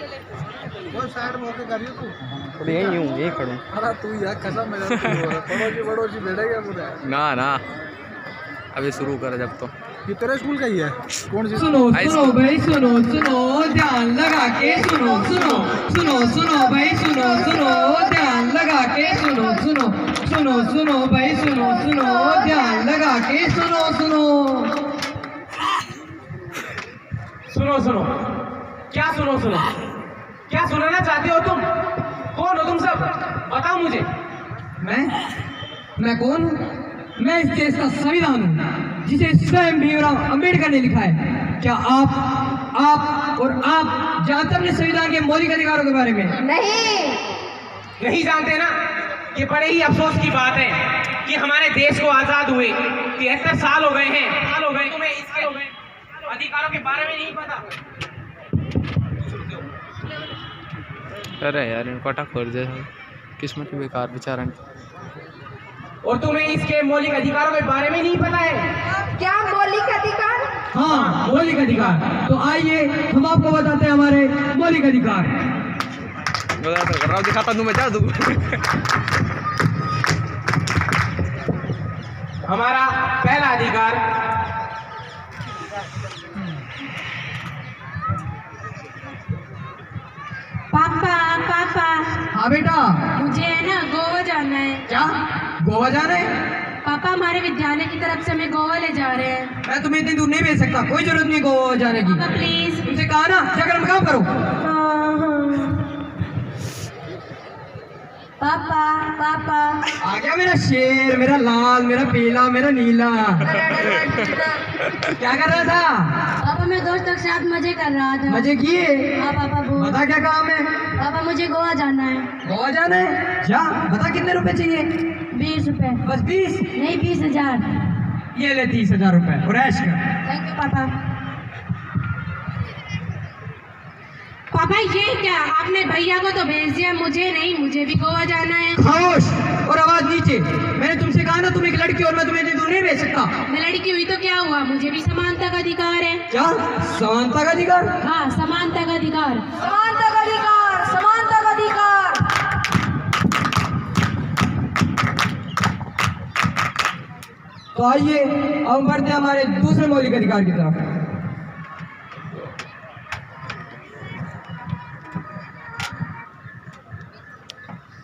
वो साइड में होके करियो तू। थोड़ी यहीं हूँ, यहीं खड़ूँ। अरे तू यार कसम में पड़ोसी बैठेगा मुझे। ना ना अभी शुरू कर जब तो। ये तेरे स्कूल का ही है? कौन सी? सुनो सुनो भाई सुनो सुनो ध्यान लगा के सुनो सुनो सुनो सुनो भाई सुनो सुनो ध्यान लगा के सुनो सुनो सुनो सुनो भाई सुनो सुनो ध्यान लगा के सुनो सुनो सुनो सुनो क्या सुनो सुनो क्या सुनाना चाहते हो तुम? कौन हो तुम सब? बताओ मुझे। मैं कौन हूँ? मैं इस देश का संविधान हूँ जिसे स्वयं भीमराव अंबेडकर ने लिखा है। क्या आप और आप जानते अपने संविधान के मौलिक अधिकारों के बारे में? नहीं जानते ना? ये बड़े ही अफसोस की बात है कि हमारे देश को आजाद हुए 73 साल हो गए हैं। तुम्हें इसके अधिकारों के बारे में नहीं पता? अरे यार इनको अटक कर दे, किस्मत बेकार बेचारा। और तुम्हें इसके मौलिक अधिकारों के बारे में नहीं पता है? क्या मौलिक अधिकार? हाँ मौलिक अधिकार। तो आइए हम आपको बताते हैं हमारे मौलिक अधिकार। दिखाता दूं मैं, जा दूं। हमारा पहला अधिकार पापा हाँ बेटा। मुझे है ना गोवा जाना है। क्या गोवा जाना है? पापा हमारे विद्यालय की तरफ से हमें गोवा ले जा रहे हैं। मैं तुम्हें इतनी दूर नहीं भेज सकता, कोई जरूरत नहीं गोवा जाने की। पापा प्लीज। तुमसे कहा ना जाकर काम करो। पापा आ गया मेरा शेर, मेरा लाल, मेरा पीला, मेरा नीला। क्या कर रहा था? पापा मैं दोस्तों के साथ मजे कर रहा था। मजे किए? हाँ पापा बोल। बता क्या काम है? पापा मुझे गोवा जाना है। गोवा जाना है? जा बता कितने रुपए चाहिए? 20 रुपए। बस 20? नहीं 20,000। ये ले 30,000 रुपए और ऐश कर। थैंक यू पापा। पापा ये क्या, आपने भैया को तो भेज दिया, मुझे नहीं, मुझे भी गोवा जाना है। खामोश और आवाज नीचे। मैंने तुमसे कहा ना तुम एक लड़की और मैं तुम्हें इतनी दूर नहीं भेज सकता। मैं लड़की हुई तो क्या हुआ, मुझे भी समानता का अधिकार है। क्या समानता का अधिकार? हाँ समानता का अधिकार। समानता का अधिकार, समानता का अधिकार। तो आइए अब बढ़ते हैं हमारे दूसरे मौलिक अधिकार की तरफ।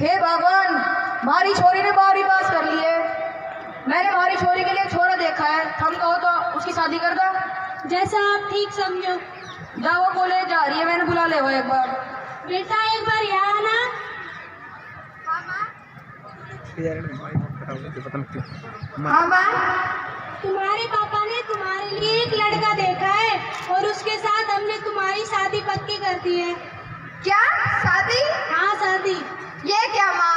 हे भगवान, हमारी छोरी ने 12वीं पास कर ली है। मैंने हमारी छोरी के लिए छोरा देखा है, हम कहो तो उसकी शादी कर दो। जैसा आप ठीक समझो। जाओ कॉलेज जा रही है, मैंने बुला ले वो एक बार। बेटा एक बार यहाँ आना। हाँ माँ, तुम्हारे पापा ने तुम्हारे लिए एक लड़का देखा है और उसके साथ हमने तुम्हारी शादी पक्की कर दी है। क्या शादी? हाँ शादी। ये क्या माँ,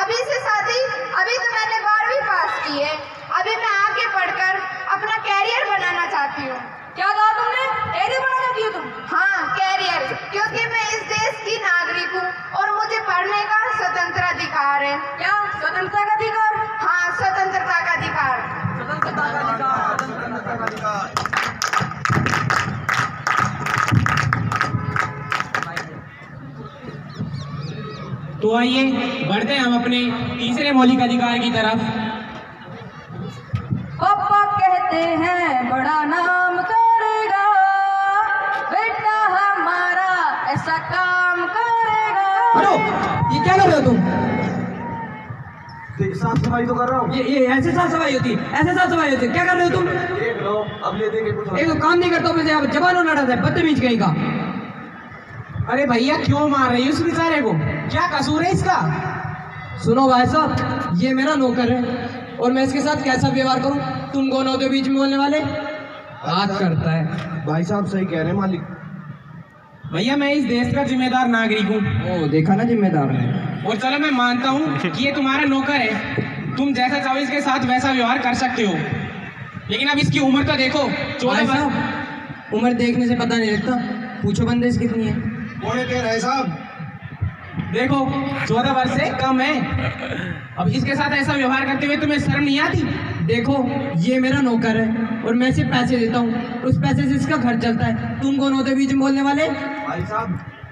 अभी से शादी? अभी तो मैंने 12वीं पास की है। अभी मैं आगे पढ़कर अपना कैरियर बनाना चाहती हूँ। क्या कहा तुमने? कैरियर बनाना चाहती हो तुम? हाँ कैरियर, क्योंकि मैं इस देश की नागरिक हूँ और मुझे पढ़ने का स्वतंत्र अधिकार है। क्या स्वतंत्रता का अधिकार? हाँ स्वतंत्रता का अधिकार। स्वतंत्रता का अधिकार, स्वतंत्रता का अधिकार। तो आइए बढ़ते हैं हम अपने तीसरे मौलिक अधिकार की तरफ। पापा कहते हैं बड़ा नाम करेगा, बेटा हमारा ऐसा काम करेगा। हेलो, ये क्या कर रहे हो तुम? साफ सफाई तो कर रहा हूँ। ये ऐसे साफ सफाई होती है? ऐसे साफ सफाई होती है? क्या कर रहे हो तुम? देख लो, अब ले देंगे कुछ। एक तो काम नहीं करता हूँ, मुझे आप जबान लड़ा था, बदतमीज कहीं का। अरे भैया क्यों मार रही है उस बेचारे को? क्या कसूर है इसका? सुनो भाई साहब, ये मेरा नौकर है और मैं इसके साथ कैसा व्यवहार करूं? तुम कौन होते हो बीच में बोलने वाले? बात करता है। भाई साहब सही कह रहे हैं मालिक। भैया मैं इस देश का जिम्मेदार नागरिक हूँ। ओ देखा ना, जिम्मेदार है। और चलो मैं मानता हूँ कि ये तुम्हारा नौकर है, तुम जैसा चाहो इसके साथ वैसा व्यवहार कर सकते हो, लेकिन अब इसकी उम्र तो देखो। 14 साहब उम्र देखने से पता नहीं लगता, पूछो बंदेश कितनी है। बोले कह रहे साहब, देखो 14 वर्ष से कम है। अब इसके साथ ऐसा व्यवहार करते हुए तुम्हें शर्म नहीं आती? देखो ये मेरा नौकर है और मैं सिर्फ पैसे देता हूँ, उस पैसे से इसका घर चलता है। तुम कौन होते बीच में बोलने वाले? भाई साहब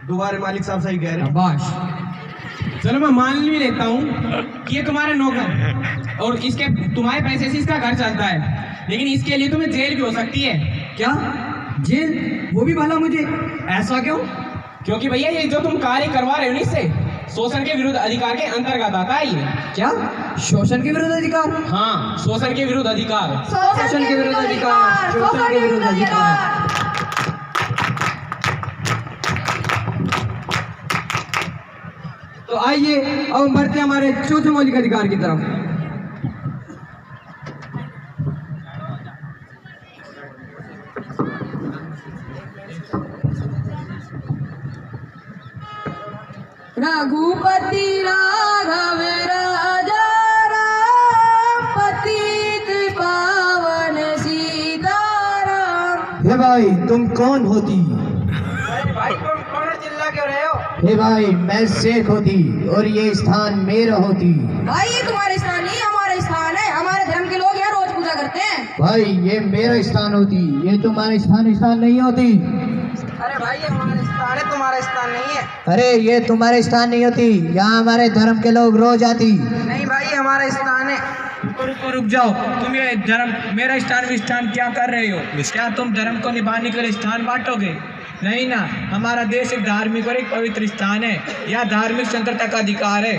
दोबारा मालिक साहब सही कह रहे हैं। शाबाश। चलो मैं मान भी लेता हूँ कि ये तुम्हारे नौकर और इसके तुम्हारे पैसे से इसका घर चलता है, लेकिन इसके लिए तुम्हें जेल भी हो सकती है। क्या जेल? वो भी भला मुझे? ऐसा क्यों? क्योंकि भैया ये जो तुम कार्य करवा रहे हो ना, इससे शोषण के विरुद्ध अधिकार के अंतर्गत आता है ये। क्या शोषण के विरुद्ध अधिकार? हाँ, शोषण के विरुद्ध अधिकार। शोषण के विरुद्ध अधिकार, शोषण के विरुद्ध अधिकार। तो आइए अब हम बढ़ते हैं हमारे चौथे मौलिक अधिकार की तरफ। रघुपति राघव राजा राम, पतित पावन सीताराम। हे भाई तुम कौन होती? भाई तुम कौन चिल्ला क्यों रहे हो? हे भाई मैं शेख होती और ये स्थान मेरा होती। भाई ये तुम्हारे स्थान नहीं, हमारा स्थान है। हमारे धर्म के लोग यहाँ रोज पूजा करते हैं। भाई ये मेरा स्थान होती, ये तुम्हारा स्थान नहीं होती। अरे भाई ये हमारा स्थान है, तुम्हारा स्थान नहीं है। अरे ये तुम्हारे स्थान नहीं होती, यहाँ हमारे धर्म के लोग रोज आती। नहीं भाई ये हमारा स्थान है। रुक जाओ, तुम ये धर्म मेरा स्थान क्या कर रहे हो? क्या तुम धर्म को निभाने के लिए स्थान बांटोगे? नहीं ना, हमारा देश एक धार्मिक और एक पवित्र स्थान है। यह धार्मिक स्वतंत्रता का अधिकार है।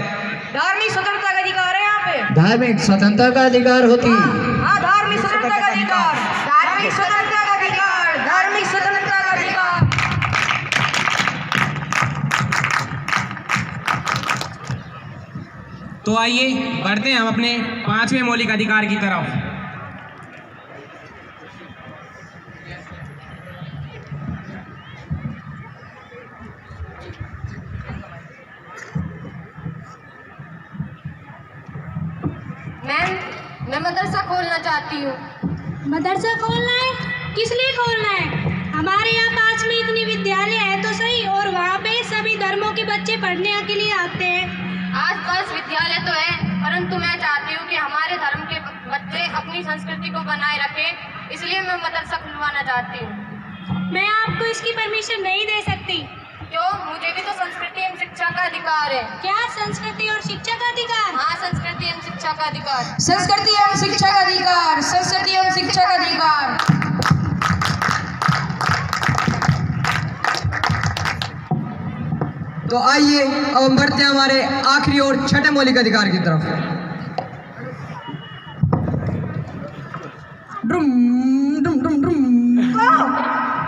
धार्मिक स्वतंत्रता का अधिकार है यहाँ पे। धार्मिक स्वतंत्रता का अधिकार होती। हाँ, धार्मिक स्वतंत्रता का अधिकार, धार्मिक स्वतंत्रता का अधिकार, धार्मिक स्वतंत्रता का अधिकार। तो आइए बढ़ते हैं हम अपने 5वें मौलिक अधिकार की तरफ। मैम, मैं मदरसा खोलना चाहती हूँ। मदरसा खोलना है? किस लिए खोलना है? हमारे यहाँ पास में इतनी विद्यालय है तो सही, और वहाँ पे सभी धर्मों के बच्चे पढ़ने के लिए आते हैं। आसपास विद्यालय तो है, परंतु मैं चाहती हूँ कि हमारे धर्म के बच्चे अपनी संस्कृति को बनाए रखें, इसलिए मैं मदरसा खुलवाना चाहती हूँ। मैं आपको इसकी परमिशन नहीं दे सकती। क्यों? मुझे भी तो संस्कृति एवं शिक्षा का अधिकार है। क्या संस्कृति और शिक्षा का अधिकार? हाँ, संस्कृति एवं शिक्षा का अधिकार। संस्कृति एवं शिक्षा का अधिकार, संस्कृति एवं शिक्षा का अधिकार। तो आइए अब हम बढ़ते हैं हमारे आखिरी और छठे मौलिक अधिकार की तरफ। ड्रुम ड्रुम ड्रुम ड्रुम।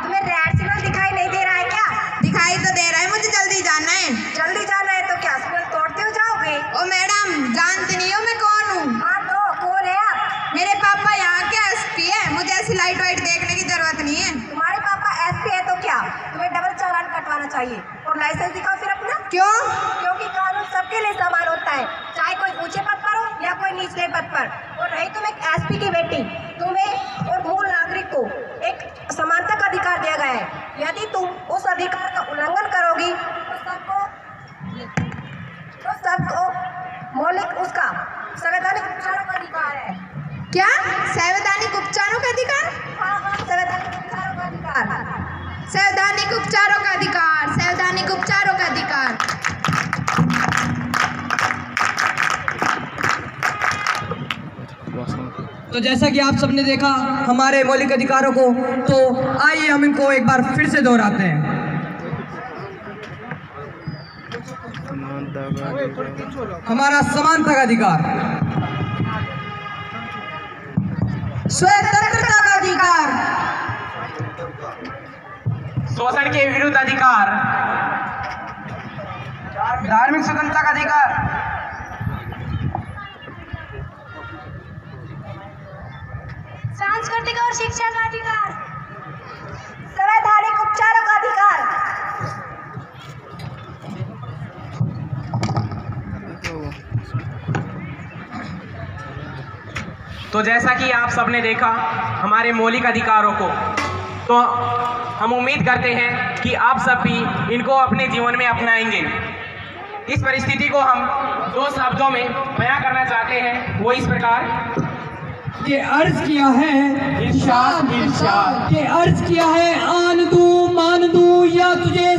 तुम्हें रेड सिग्नल दिखाई नहीं दे रहा है क्या? दिखाई तो दे रहा है, मुझे जल्दी जाना है। जल्दी जाना है तो क्या सिग्नल तोड़ते हो जाओगे? ओ मैडम, जानती नहीं हो मैं कौन हूँ? हाँ तो कौन है आप? मेरे पापा यहाँ के एसपी है, मुझे ऐसी लाइट वाइट देखने की जरूरत नहीं है। तुम्हारे पापा एसपी है तो क्या? तुम्हें डबल चालान कटवाना चाहिए और लाइसेंस दिखाओ फिर अपना। क्यों? क्योंकि कानून सबके लिए समान होता है, चाहे कोई ऊंचे पद पर हो या कोई निचले पद पर। और रही तुम एक एसपी की बेटी, तुम्हें और मूल नागरिक को एक समानता का अधिकार दिया गया है। यदि तुम उस अधिकार का उल्लंघन करोगी तो सबको मौलिक उसका संवैधानिक उपचारों का अधिकार है। क्या? संवैधानिक उपचारों का अधिकार? हाँ हाँ, संवैधानिक उपचारों का अधिकार, संवैधानिक उपचारों का अधिकार, संवैधानिक उपचारों का अधिकार। तो जैसा कि आप सबने देखा हमारे मौलिक अधिकारों को, तो आइए हम इनको एक बार फिर से दोहराते हैं। हमारा समानता का अधिकार, स्वतंत्रता का अधिकार, शोषण के विरुद्ध अधिकार, धार्मिक स्वतंत्रता का अधिकार, सांस्कृतिक और शिक्षा का अधिकार, संवैधानिक उपचारों का अधिकार। तो जैसा कि आप सबने देखा हमारे मौलिक अधिकारों को, तो हम उम्मीद करते हैं कि आप सब भी इनको अपने जीवन में अपनाएंगे। इस परिस्थिति को हम 2 शब्दों में बयां करना चाहते हैं, वो इस प्रकार। ये अर्ज किया है इरशाद इरशाद, ये अर्ज किया है आन दूं मान दूं या तुझे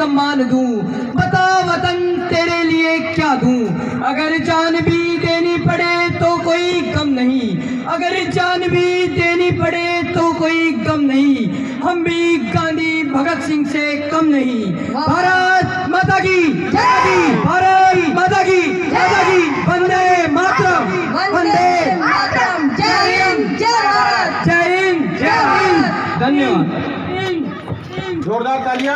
सम्मान दूं, बता वतन तेरे लिए क्या दूं। अगर जान भी देनी पड़े तो कोई गम नहीं, अगर जान भी देनी पड़े तो कोई गम नहीं, हम भी गांधी भगत सिंह से कम नहीं। भारत माता की जय, भारत माता की जय, वंदे मातरम, वंदे मातरम, जय हिंद जय भारत, जय हिंद जय हिंद। धन्यवाद। जोरदार तालियां।